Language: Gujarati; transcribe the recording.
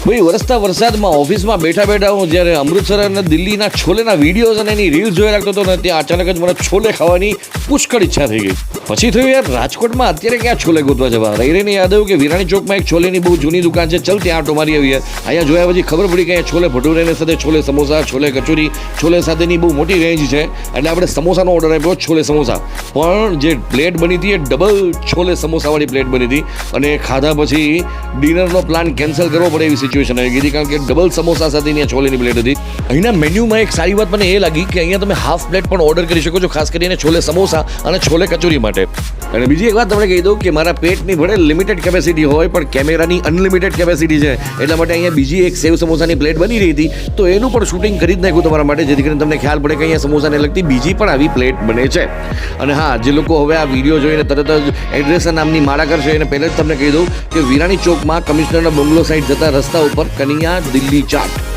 ભાઈ વરસતા વરસાદમાં ઓફિસમાં બેઠા બેઠા હું જ્યારે અમૃતસર અને દિલ્હીના છોલેના વિડીયોઝ અને એની રીલ્સ જોઈ રાખતો હતો ને ત્યાં અચાનક જ મને છોલે ખાવાની પુષ્કળ ઈચ્છા થઈ ગઈ. પછી થયું યાર રાજકોટમાં અત્યારે ક્યાં છોલે ગોતવા જવા. રહીને યાદ આવ્યું કે વિરાણી ચોકમાં એક છોલેની બહુ જૂની દુકાન છે, ચલ ત્યાં આટો મારી આવીએ. અહીંયા જોયા પછી ખબર પડી કે અહીંયા છોલે ભટુરેની સાથે છોલે સમોસા, છોલે કચોરી, છોલે સાથેની બહુ મોટી રેન્જ છે. એટલે આપણે સમોસાનો ઓર્ડર આપ્યો, છોલે સમોસા. પણ જે પ્લેટ બની હતી એ ડબલ છોલે સમોસાવાળી પ્લેટ બની હતી અને ખાધા પછી ડિનરનો પ્લાન કેન્સલ કરવો પડે એવી સિચ્યુએશન આવી ગઈ હતી, કારણ કે ડબલ સમોસા સાથેની છોલેની પ્લેટ હતી. અહીંના મેન્યુમાં એક સારી વાત મને એ લાગી કે અહીંયા તમે હાફ પ્લેટ પણ ઓર્ડર કરી શકો છો, ખાસ કરીને છોલે સમોસા અને છોલે કચોરી માટે. અને બીજી એક વાત તમને કહી દઉં કે મારા પેટની ભલે લિમિટેડ કેપેસિટી હોય પણ કેમેરાની અનલિમિટેડ કેપેસિટી છે, એટલા માટે અહીંયા બીજી એક સેવ સમોસાની પ્લેટ બની રહી હતી, તો એનું પણ શૂટિંગ કરી જ નાખ્યું તમારા માટે, જેથી કરીને તમને ખ્યાલ પડે કે અહીંયા સમોસાને લગતી બીજી પણ આવી પ્લેટ બને છે. અને હા, જે લોકો હવે આ વિડીયો જોઈને તરત જ એડ્રેસર નામની માળા કરશે એને પહેલાં જ તમને કહી દઉં કે વિરાણી ચોકમાં કમિશનરના બંગલો સાઈડ જતા રસ્તા ઉપર કનિયા દિલ્હી ચાટ